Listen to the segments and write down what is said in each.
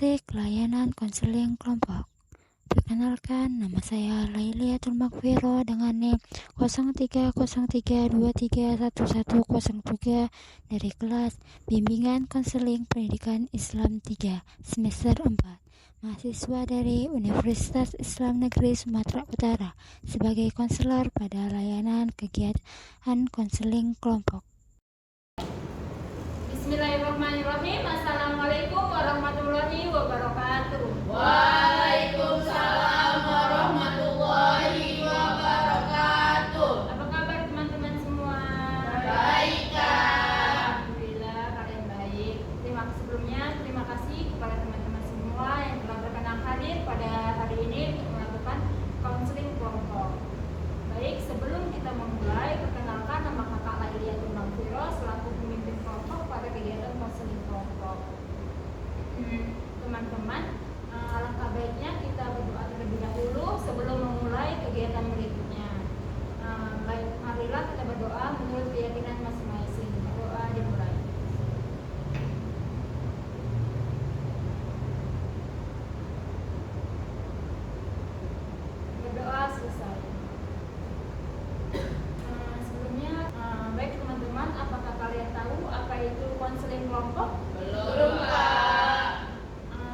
Praktik layanan konseling kelompok. Perkenalkan, nama saya Lailiatul Makfiro dengan NIM 0303231103 dari kelas Bimbingan Konseling Pendidikan Islam 3 semester 4. Mahasiswa dari Universitas Islam Negeri Sumatera Utara sebagai konselor pada layanan kegiatan konseling kelompok. Bismillahirrahmanirrahim. Assalamualaikum warahmatullahi wabarakatuh. Waalaikumsalam warahmatullahi wabarakatuh. Apa kabar teman-teman semua? Baik, Kak. Alhamdulillah kalian baik. Terima kasih kepada teman-teman semua yang telah berkenan hadir pada hari ini untuk melakukan konseling kelompok. Baik, sebelum kita memulai, perkenalkan nama kakak Lailiatul Makfiro selaku pemimpin kelompok pada kegiatan konseling kelompok. Teman-teman, alangkah baiknya kita berdoa terlebih dahulu sebelum memulai kegiatan berikutnya. Baik, marilah kita berdoa menurut keyakinan masing-masing. Doa dimulai. Berdoa selesai. Sebelumnya, baik teman-teman, apakah kalian tahu apa itu konseling kelompok? Belum, Kak.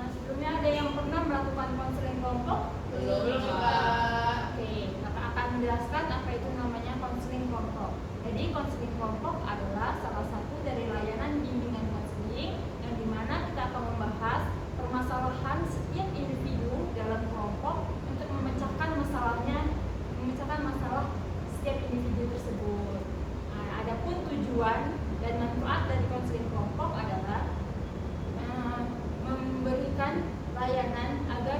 Sebelumnya ada yang pernah melakukan konseling kelompok? Belum, Kak. Oke, kakak akan menjelaskan apa itu namanya konseling kelompok. Jadi konseling kelompok adalah salah satu dari layanan bimbingan konseling yang dimana kita akan membahas permasalahan setiap individu dalam kelompok untuk memecahkan masalah setiap individu tersebut. Adapun tujuan dan manfaat dari konseling kelompok adalah memberikan layanan agar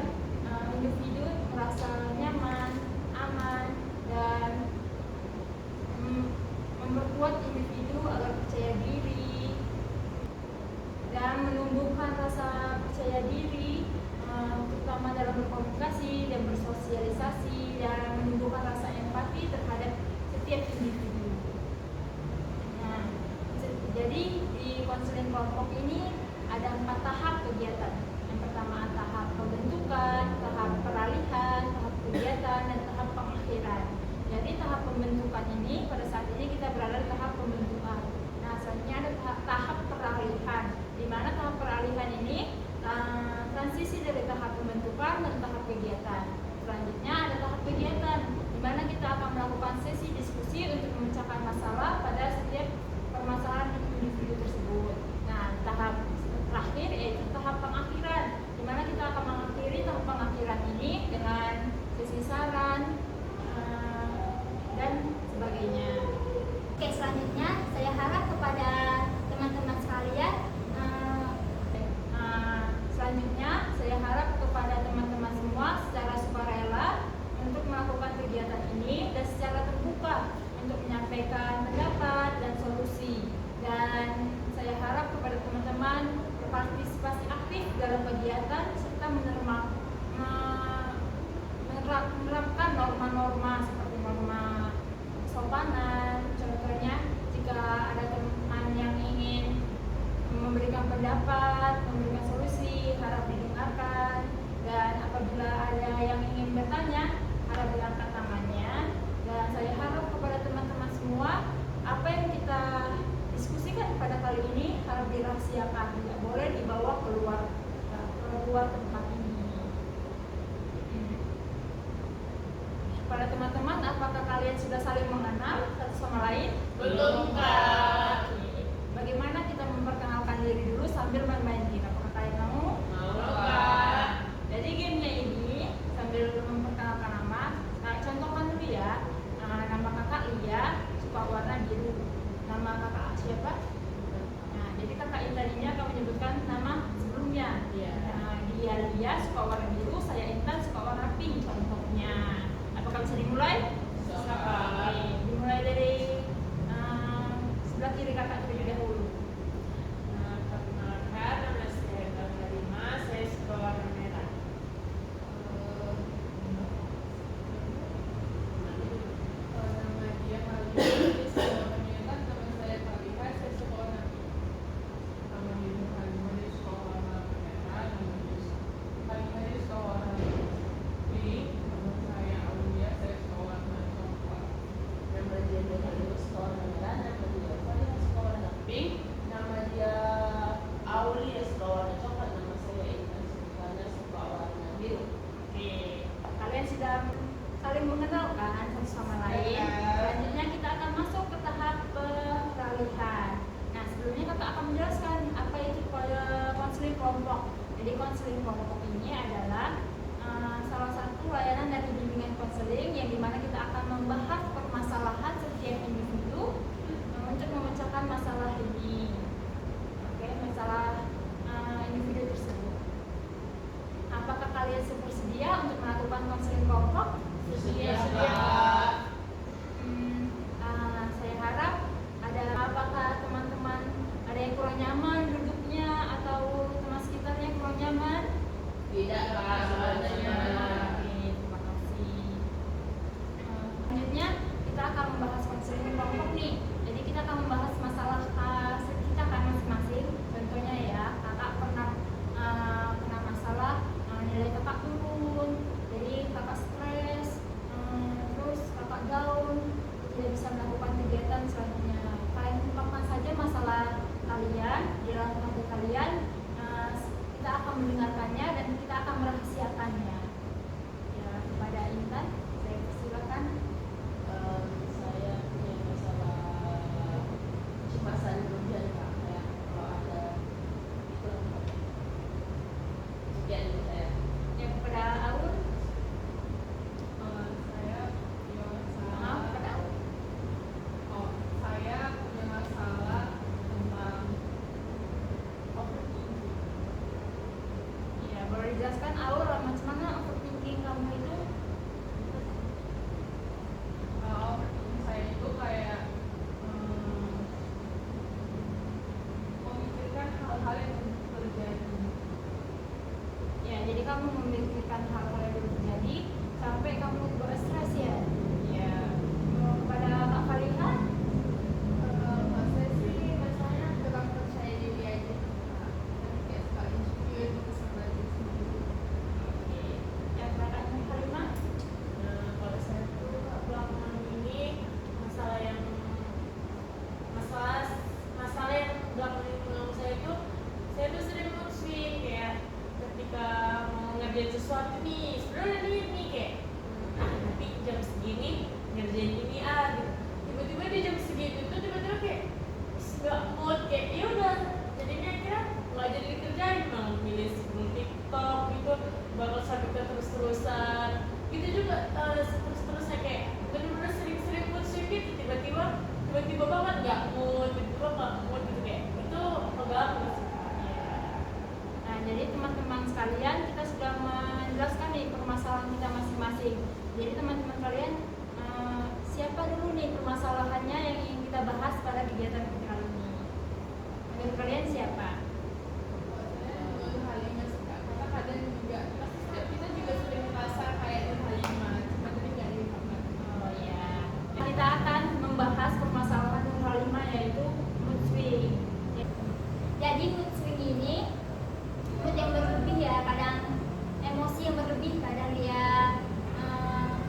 individu merasa nyaman, aman, dan memperkuat individu agar percaya diri dan menumbuhkan rasa percaya diri, terutama dalam berkomunikasi dan bersosialisasi, dan menumbuhkan rasa empati terhadap setiap individu. Nah, jadi di konseling kelompok ini ada 4 tahap kegiatan. Yang pertama tahap pembentukan, tahap peralihan, tahap kegiatan, dan tahap pengakhiran. Jadi tahap pembentukan ini, pada saat ini kita berada di tahap pembentukan. Nah, selanjutnya ada tahap peralihan, di mana tahap peralihan ini transisi dari tahap pembentukan dan tahap kegiatan. Selanjutnya ada tahap kegiatan, di mana kita akan melakukan sesi diskusi untuk memecahkan masalah pada setiap permasalahan individu tersebut. Nah, tahap terakhir yaitu tahap pengakhiran, di mana kita akan mengakhiri tahap pengakhiran ini dengan sesi saran dan sebagainya. Oke, selanjutnya saya harap kepada teman-teman sekalian Selanjutnya, saya harap kepada teman-teman semua secara sukarela untuk melakukan kegiatan ini dan secara terbuka untuk menyampaikan pendapat dan solusi. Dan saya harap kepada teman-teman berpartisipasi aktif dalam kegiatan serta menerapkan norma-norma seperti norma kesopanan. Contohnya, jika ada teman yang ingin memberikan pendapat, memberikan solusi, harap didengarkan, dan apabila ada yang ingin bertanya, harap diangkat tangannya. Dan saya harap kepada teman-teman semua, apa yang kita diskusikan pada kali ini harap dirahasiakan, tidak boleh dibawa keluar tempat ini. Pada teman-teman, apakah kalian sudah saling mengenal satu sama lain? Belum, Kak. Bagaimana kita memperkenalkan diri dulu sambil bermain game? Apakah kalian mau? Mau, Kak. Jadi gamenya ini sambil memperkenalkan nama, contohkan dulu ya. Nama kakak Lia suka warna biru. Nama kakak siapa? Nah, jadi kakak Intan akan menyebutkan nama sebelumnya. Dia Lia suka warna biru, saya Intan suka warna pink contohnya. Apakah bisa dimulai? Oke, dimulai dari sebelah kiri kakak terlebih dahulu. Perkenalkan, nama saya Intan Karima, saya suka warna merah. Nama dia Kalina, saya suka warna merah. Nama saya Kaliha, saya suka warna pink. Nama dia Kalima, dia suka warna merah. Nama dia Jadi konseling kelompok ini adalah salah satu layanan dari bimbingan konseling yang dimana kita akan membahas permasalahan setiap individu untuk memecahkan masalah ini. Oke, masalah individu tersebut. Apakah kalian bersedia untuk melakukan konseling kelompok? Sedia. Saya harap apakah teman-teman ada yang kurang nyaman duduknya atau teman sekitarnya kurang nyaman? Tidak, Kak, sebenarnya. Oke, terima kasih. Selanjutnya kita akan membahas konseling kelompok nih. Jadi kita akan membahas masalah kita kan masing-masing. Contohnya ya, kakak pernah kena masalah nilai kakak turun, jadi kakak stres, terus kakak down, tidak bisa melakukan kegiatan selanjutnya. Kalian ungkapkan saja masalah kalian di dalam kelompok kalian. Kita akan mendengarkannya dan kita akan merahasiakannya. Ya, kepada Intan, saya persilakan. Saya punya masalah kecemasan berlebihan, Kak. Kayak kalau ada itu sekian dari saya. Ya, kepada Aun. Saya punya masalah. Maaf, kepada Aun. Saya punya masalah tentang overthinking. Ya, boleh dijelaskan Aun macam mana overthinking kamu itu? Overthinking saya itu kayak memikirkan hal-hal yang terjadi. Ya, jadi kamu memikirkan hal-hal yang belum terjadi sampai kamu stres ya. Ya, Kepada Kak Fariha, saya sih masalahnya kurang percaya diri aja. Kayak suka insecure gitu sama diri sendiri. yang kepada Kak Halimah. Kalau saya tuh belakangan ini masalah yang belakangan ini menurut saya tuh sering mood swing, kayak ketika mau ngerjain sesuatu nih sebenarnya nih kayak nanti jam segini ngerjain ini gitu. Tiba-tiba di jam segitu tuh tiba-tiba kayak nggak mood, kayak ya udah jadinya akhirnya nggak jadi dikerjain, malah milih scroll TikTok gitu, bakal sampai ke terus-terusan gitu juga terus-terusnya, kayak bener-bener sering-sering mood swing gitu, tiba-tiba banget nggak mood, tiba-tiba nggak mood gitu, kayak itu mengganggu sih. Nah, jadi teman-teman sekalian, kita sudah menjelaskan nih permasalahan kita masing-masing. Jadi teman-teman kalian, siapa dulu nih permasalahannya yang ingin kita bahas pada kegiatan kita kali ini? Menurut kalian siapa? Saya Nur Halimah sih, Kak. Karena kadang juga pasti setiap kita juga sering merasa kayak Nur Halimah, cuma tadi nggak diungkapkan. Oh ya, kita akan membahas permasalahan Nur Halimah, yaitu mood swing. Jadi mood swing ini mood yang berlebih ya, kadang emosi yang berlebih, kadang dia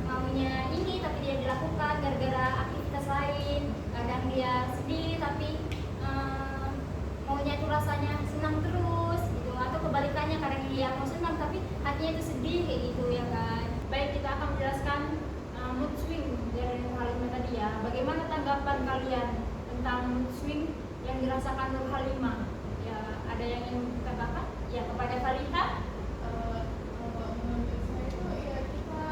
maunya ini tapi dia dilakukan gara-gara aktivitas lain, kadang dia sedih tapi maunya itu rasanya senang terus gitu, atau kebalikannya, kadang dia mau senang tapi hatinya itu sedih kayak gitu ya kan. Baik, kita akan menjelaskan mood swing dari Nur Halimah tadi ya. Bagaimana tanggapan kalian tentang mood swing yang dirasakan Nur Halimah? Ya, ada yang ingin dikatakan? Ya, kepada Fariha. Kalau menurut saya itu ya kita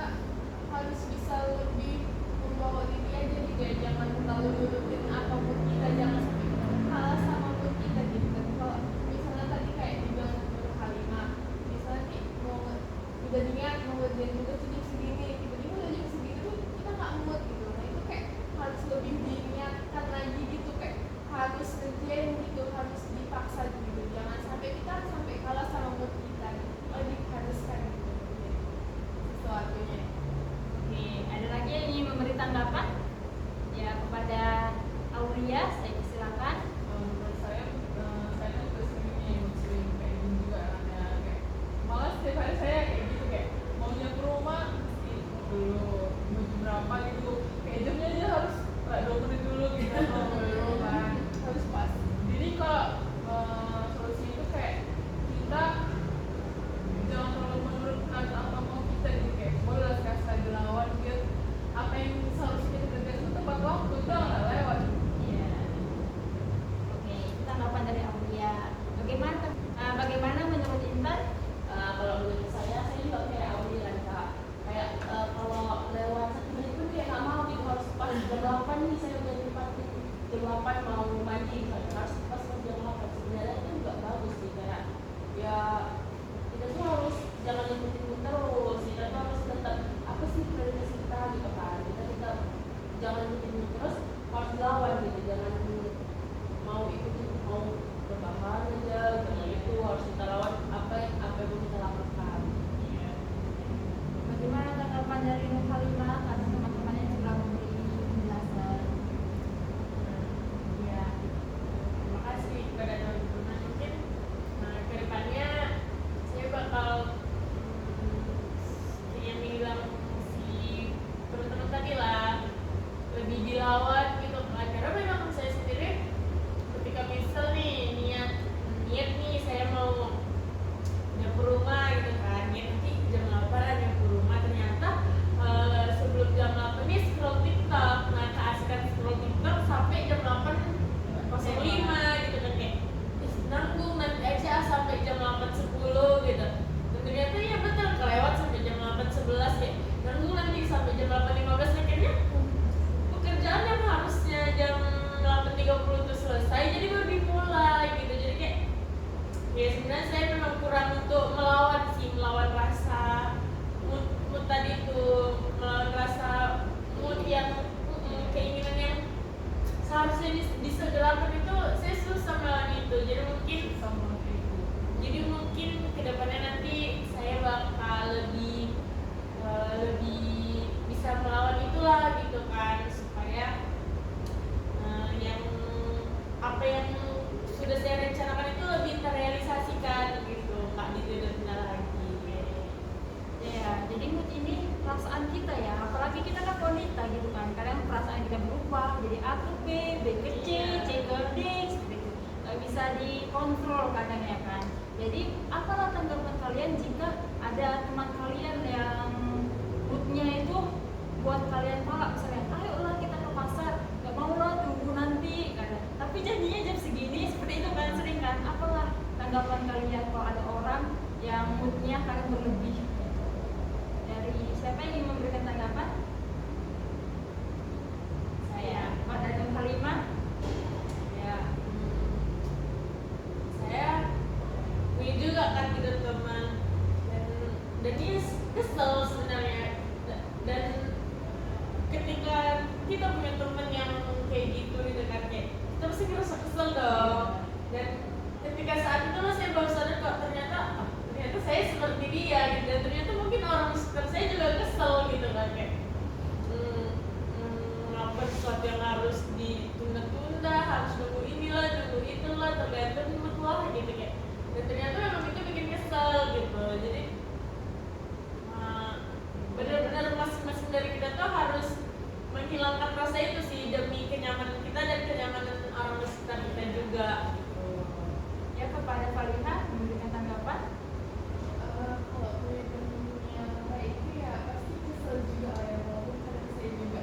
harus bisa lebih membawa diri aja nih, kayak jangan terlalu nurutin apapun kita, jangan sampai kita kalah sama mood kita gitu kan. Kalau misalnya tadi kayak dibilang Nur Halimah, misalnya nih udah niat mau ngerjain tugas jam segini, tiba-tiba udah jam segini tuh kita nggak mood gitu. Nah itu kayak harus lebih diingatkan lagi gitu, kayak harus ngerjain gitu, harus dipaksa gitu, jangan sampai kita sampai kalah sama mood kita gitu. Diharuskan gitu sesuatunya. Oke, ada lagi yang ingin memberi tanggapan? Ya, kepada Aulia, saya persilakan. Menurut saya juga seringnya sering kayak gini juga ya, kayak malah setiap hari saya kayak gitu, kayak maunya ke rumah mesti dulu baju berapa gitu, kayak jamnya aja harus 20 menit dulu gitu dulu kan, harus pas. Jadi kalau solusi itu kayak kita jangan terlalu menurut kata apa mau kita gitu, kayak boleh lah kasih dilawan biar apa yang seharusnya kita kerjain itu tepat waktu, udah nggak lewat. Ya, selesai jadi baru dimulai gitu. Jadi kayak ya sebenarnya saya memang kurang untuk melawan rasa mood tadi itu, melawan rasa mood yang keinginan yang seharusnya disegerakan itu. Saya susah melawan itu. Jadi mungkin kedepannya nanti saya bakal lebih bisa melawan itulah gitu kan, supaya yang apa yang sudah saya rencanakan itu lebih terrealisasikan gitu, nggak ditunda lagi. Ya, jadi mood ini perasaan kita ya, apalagi kita kan wanita gitu kan, kadang perasaan kita berubah jadi A ke B, B ke C, C ke D, seperti itu. Gak bisa dikontrol kadang ya kan. Jadi apalah tanggapan kalian jika ada teman kalian yang moodnya itu buat kalian tolak, misalnya ayolah kita ke pasar, gak mau lah tunggu nanti kadang. Tapi janjinya jam segini, seperti itu kan, sering kan. Apalah tanggapan kalian kalau ada orang yang moodnya kadang berlebih? Dari siapa yang ingin memberikan tanggapan? Saya, Mbak dan Halimah. Ya, saya ini juga kan gitu teman, dan ini kesel sebenarnya. Dan ketika kita punya teman yang kayak gitu kan, kayak kita pasti ngerasa kesel dong. Dan ketika saat itu saya baru sadar kok ternyata saya seperti dia gitu, dan ternyata mungkin orang di sekitar saya juga kesel gitu kan, kayak apa sesuatu yang harus ditunda-tunda, harus nunggu inilah, nunggu itulah, tergantung mood lah gitu kayak. Dan ternyata memang itu bikin kesel gitu. Jadi benar-benar masing-masing dari kita tuh harus menghilangkan rasa itu sih, demi kenyamanan kita dan kenyamanan orang di sekitar kita juga gitu. Ya, kepada Faliha memberikan tanggapan. Kalau punya temennya kayak itu ya pasti kesel juga ya, walaupun kadang saya juga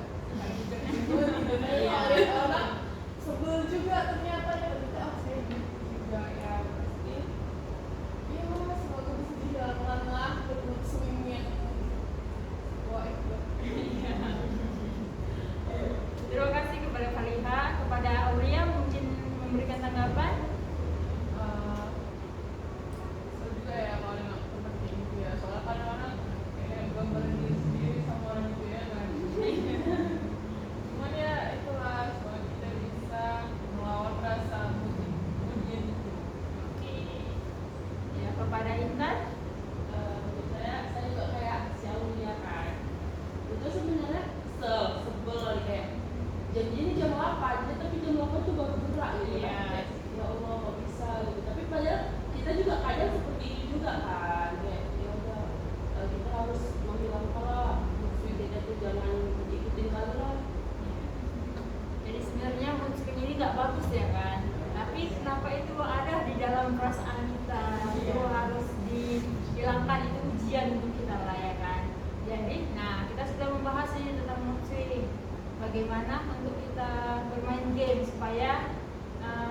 gitu kan. Orang sebel juga ternyata ya, ternyata saya juga ya pasti. Ya semoga bisa dihilangkan lah mood swing yang wah itu. Terima kasih kepada Faliha. Kepada Aulia mungkin memberikan tanggapan. Kesel juga ya kalau nggak seperti itu ya, soalnya kadang-kadang kayak gambaran diri sendiri sama orang itu ya kan. Cuman ya itulah, supaya kita bisa melawan rasa ujian itu. Oke. Ya, kepada Intan. Menurut saya juga kayak si Aulia kan, itu sebenarnya sebel kayak janjinya jam 8, tapi jam 8 tuh baru gerak gitu Iya. kan. Ya Allah kok bisa gitu. Tapi padahal kita juga kadang seperti itu juga kan, kayak ya udah kita harus menghilangkan lah mood kita tuh, jangan ikutin kali lah. Jadi sebenarnya mood swing ini nggak bagus ya kan, tapi kenapa itu ada di dalam perasaan kita, itu harus dihilangkan, itu ujian untuk kita lah ya kan. Jadi, nah kita sudah membahas ini tentang mood swing, bagaimana untuk kita bermain game supaya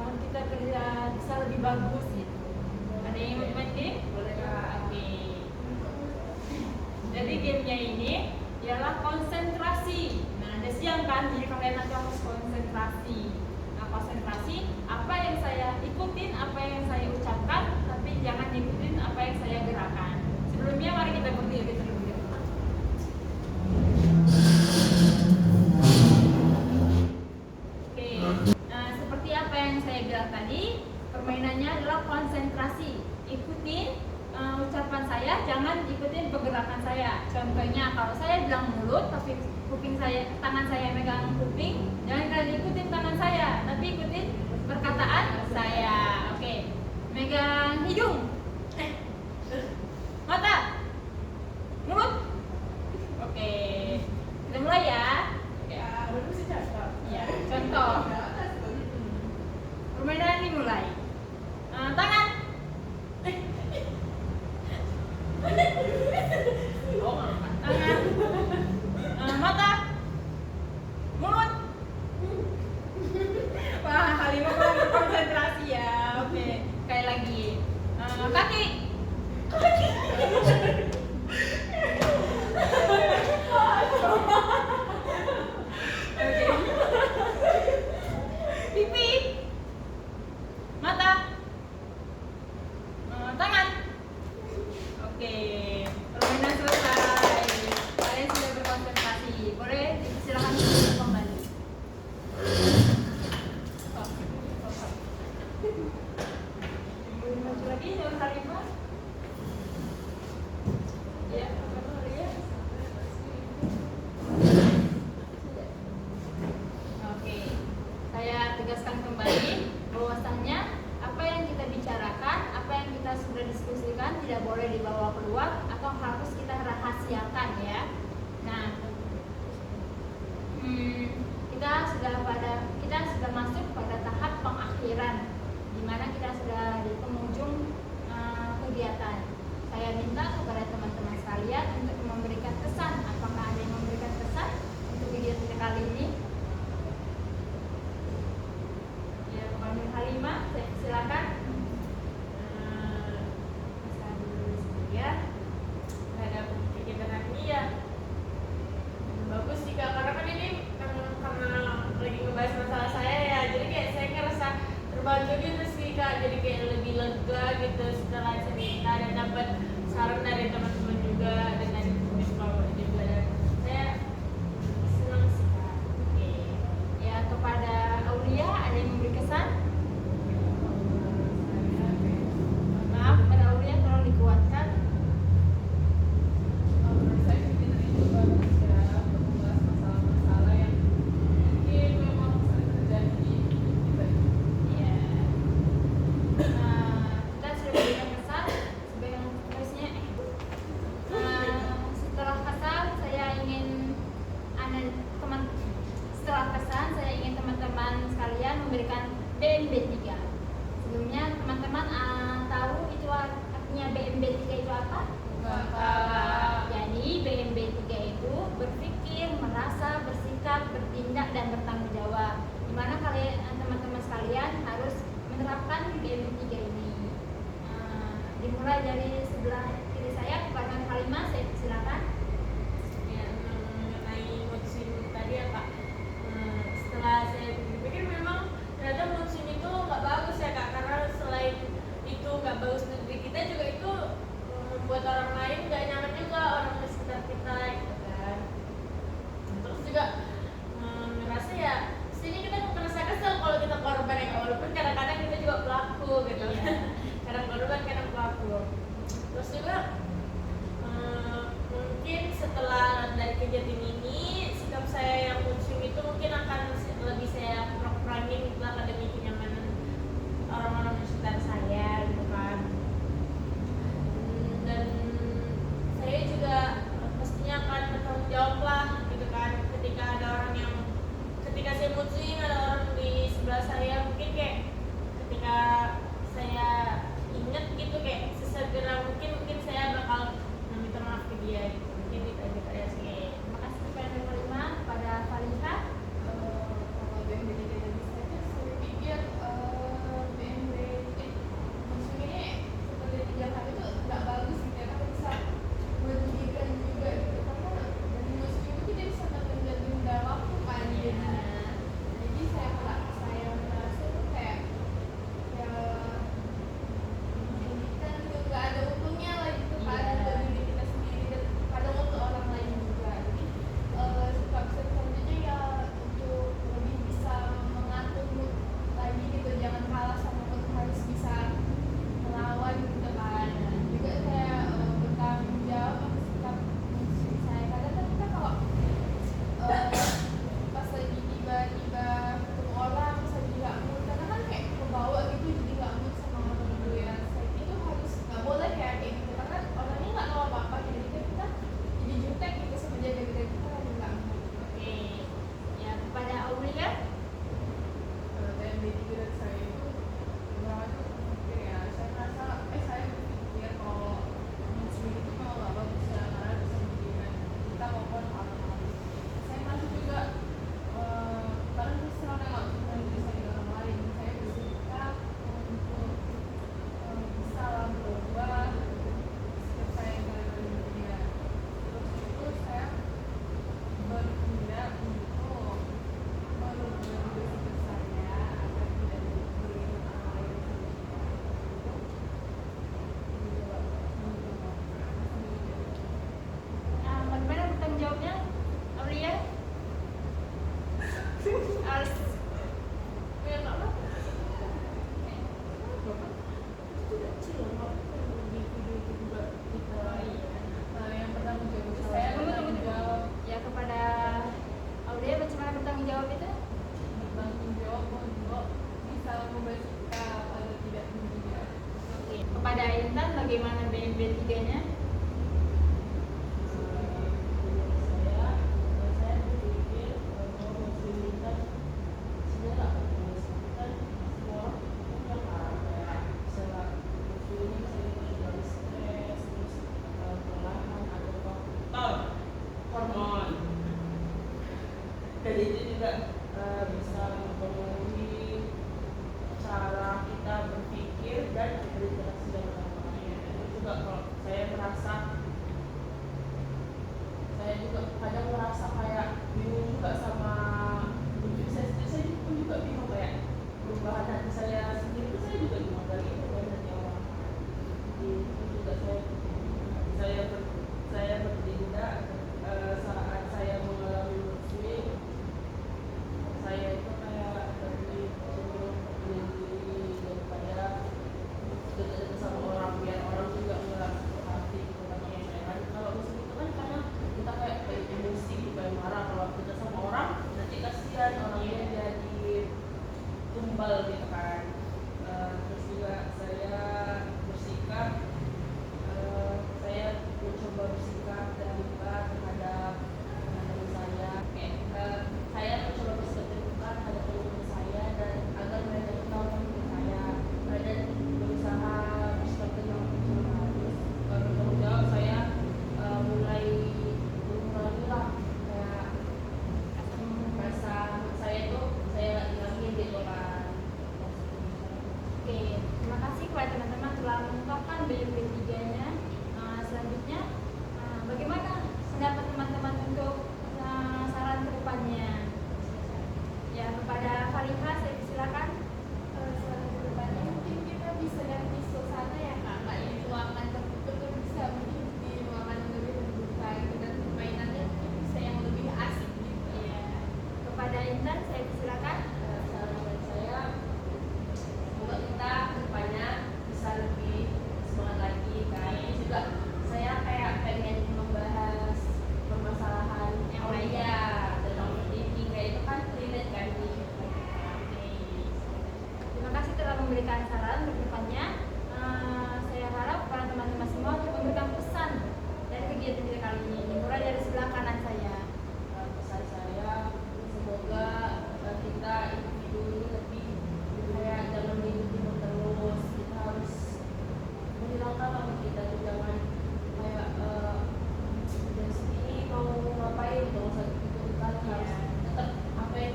mood kita bisa lebih bagus gitu. Ada yang mau main game? Boleh Kak. Oke. Jadi gamenya ini ialah konsentrasi. Nah, ada siang kan, jadi kalian nanti harus konsentrasi. Nah, konsentrasi, apa yang saya ikutin, apa yang saya ucapkan, tapi jangan ikutin apa yang saya gerakan. Sebelumnya mari kita berdiri terlebih dahulu. Oke. Nah, seperti apa yang saya bilang tadi, permainannya adalah konsentrasi. Ikutin ucapan saya, jangan ikutin pergerakan saya. Contohnya kalau saya bilang mulut tapi tangan saya megang kuping, jangan kalian ikutin tangan saya, tapi ikutin perkataan saya. Oke. Megang hidung, mata, mulut. Oke. Kita mulai ya. Ya, baru sih contoh. Ya, contoh. Permainan dimulai. Tangan. Tangan. Mata. Mulut. Wah, Halimah kurang berkonsentrasi ya. Oke, sekali lagi. Kaki. Oke. Pipi. Nur Halimah. Ya, Nur ya. Oke, saya tegaskan kembali bahwasannya apa yang kita bicarakan, apa yang kita sudah diskusikan tidak boleh dibawa keluar atau harus kita rahasiakan ya. Nah, kita sudah masuk pada tahap pengakhiran, di mana kita sudah di penghujung kegiatan. Saya minta kepada teman-teman sekalian untuk memberikan kesan. Apakah ada yang memberikan kesan untuk video kita kali ini? Ya, Pak Nur Halimah, saya silakan. Saya dulu ya terhadap kegiatan ini ya bagus sih Kak, karena kan ini karena lagi ngebahas masalah saya ya, jadi kayak saya ngerasa terbantu gitu sih Kak, jadi kayak lebih lega gitu setelah cerita dan dapat saran dari teman-teman juga dan dari psikolog juga, dan saya senang sih Kak. Oke. Ya, kepada Aulia ada yang memberi kesan? Maaf, kepada Aulia tolong dikuatkan. Menurut saya sih kita ini juga bisa membahas masalah-masalah yang mungkin memang sering terjadi di kita ini. Ya. Kita sudah berikan kesan sebagai terusnya. Setelah kesan saya ingin teman-teman sekalian memberikan BMB 3. Sebelumnya teman-teman tahu itu artinya BMB 3 itu apa? Jadi BMB 3 itu berpikir, merasa, bersikap, bertindak, dan bertanggung jawab. Dimana kalian teman-teman sekalian harus menerapkan BMB 3 ini. Dimulai dari sebelah kiri saya, kepada Halimah, saya silakan. Ya, mengenai mood swing tadi ya Kak, setelah saya pikir memang ternyata mood swing itu nggak bagus ya Kak, karena selain itu nggak bagus untuk diri kita juga itu membuat orang lain nggak nyaman juga, orang di sekitar kita gitu kan. Terus juga ngerasa ya sini kita ngerasa kesel kalau kita korban ya, walaupun kadang-kadang kita juga pelaku gitu. Kadang korban kadang pelaku. Terus juga mungkin setelah dari kejadian ini sikap saya yang mood swing itu mungkin akan lebih saya kurangin gitu lah demi kenyamanan orang-orang di sekitar saya gitu kan. Dan saya juga pastinya akan bertanggung jawab lah gitu kan, ketika ada orang yang ketika saya mood swing ada orang di sebelah saya, mungkin kayak ketika saya inget gitu kayak sesegera mungkin saya bakal minta maaf ke dia gitu. Mungkin itu aja kayak sih. Terima kasih. bagaimana BMB3-nya? Saya berpikir bahwa fasilitas sebenarnya akan menyelesaikan semua orang punya kayak misalnya ini saya dari stres terus kelelahan atau faktor hormon dan itu juga bisa mempengaruhi cara kita berpikir dan berinteraksi dengan orang lain. Itu juga kalau saya merasa saya juga kadang merasa kayak bingung juga sama hidup saya pun juga bingung kayak perubahan hati saya sendiri tuh saya juga bingung kali itu dari hati orang. Jadi itu juga saya bertindak saat saya mengalami mood swing. Saya itu kayak lebih cenderung menyendiri daripada dekat sama orang biar orang juga nggak hati gitu kan sama saya kan. Kalau musim itu kan kadang kita kayak emosi kayak marah kalau kita sama orang nanti kasihan orangnya jadi tumbal gitu kan. Terus juga saya bersikap saya mencoba bersikap terbuka terhadap teman saya kayak saya mencoba bersikap terbuka terhadap teman saya dan agar mereka tahu teman saya dan berusaha bersikap tenang secara halus. Bertanggung jawab saya mulai mengurangi lah kayak rasa saya itu saya hilangin gitu kan. Oke, terima kasih kepada teman-teman telah mengungkapkan BMB3-nya. Selanjutnya, bagaimana pendapat teman-teman untuk saran ke depannya? Ya, kepada Fariha saya silakan. Saran ke depannya mungkin kita bisa ganti suasana ya Kak, nggak yang ruangan tertutup tuh bisa mungkin di ruangan yang lebih terbuka gitu, dan permainannya mungkin bisa yang lebih asik gitu. Ya, kepada Intan saya silakan. Saran saya semoga kita kedepannya bisa lebih semangat lagi kan. Ini juga saya kayak pengen membahas permasalahan yang lainnya tentang pendidikan kayak itu kan relate kan di Terima kasih telah memberikan saran untuk depannya. Saya harap para teman-teman semua untuk memberikan pesan dari kegiatan kita kali ini. Dimulai dari sebelah kanan saya. pesan saya semoga kita individu ini lebih kayak jangan hidup terus, kita harus menghilangkan apa kita tuh jangan kayak dari sini mau ngapain nggak usah ikut-ikutan harus tetap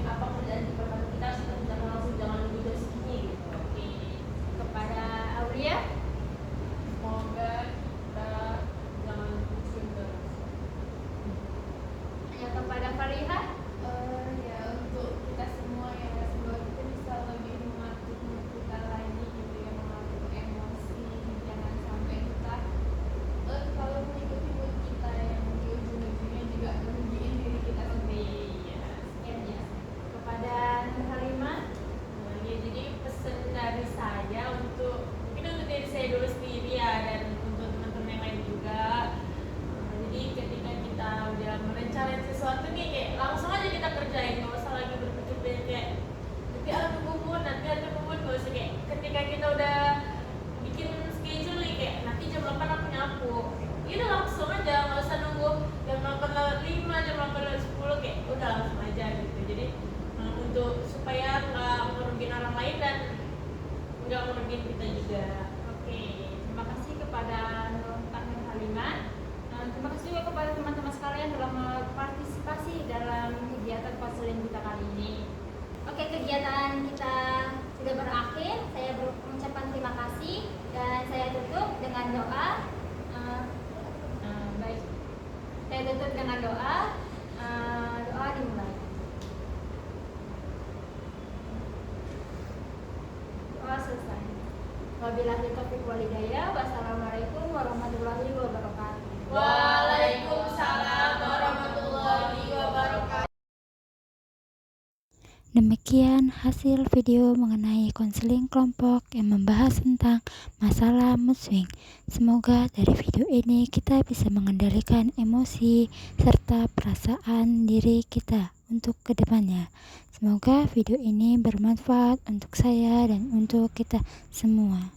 apa kerjaan di pertama kita harus tetap jangan langsung jangan lebih dari sini gitu. Oke. Kepada Aulia, Semoga kita jangan pusing terus. ya kepada Fariha. Ya untuk kita semua ya, semoga kita bisa lebih mengatur mood kita lagi gitu ya, mengatur emosi, jangan sampai kita kalau mengikuti mood kita yang di ujung-ujungnya juga merugikan diri kita sendiri. Ya, sekian ya. Kepada Nur Halimah. Nah, ya, jadi pesan dari saya mungkin untuk diri saya dulu sendiri ya dan untuk teman-teman yang lain juga. Jadi ketika kita udah merencanain sesuatu nih kayak langsung aja kita kerjain, nggak usah lagi berpikir kayak nanti ada kubur nggak usah kayak ketika kita udah bikin schedule nih kayak nanti jam 8 aku nyapu. Ya udah langsung aja, nggak usah nunggu jam 8:05, jam 8:10 kayak udah langsung aja gitu. Jadi untuk supaya nggak merugikan orang lain dan nggak merugikan kita juga. Oke, terima kasih kepada Nur Halimah. Terima kasih juga kepada teman-teman sekalian telah berpartisipasi dalam kegiatan konseling kita kali ini. Oke, kegiatan kita sudah berakhir. Saya mengucapkan terima kasih dan saya tutup dengan doa. Baik, saya tutup dengan doa. Doa dimulai. Doa selesai. Wabillahi taufiq wal hidayah. Wassalamualaikum warahmatullahi wabarakatuh. Waalaikumsalam warahmatullahi wabarakatuh. Demikian hasil video mengenai konseling kelompok yang membahas tentang masalah mood swing. Semoga dari video ini kita bisa mengendalikan emosi serta perasaan diri kita untuk kedepannya. Semoga video ini bermanfaat untuk saya dan untuk kita semua.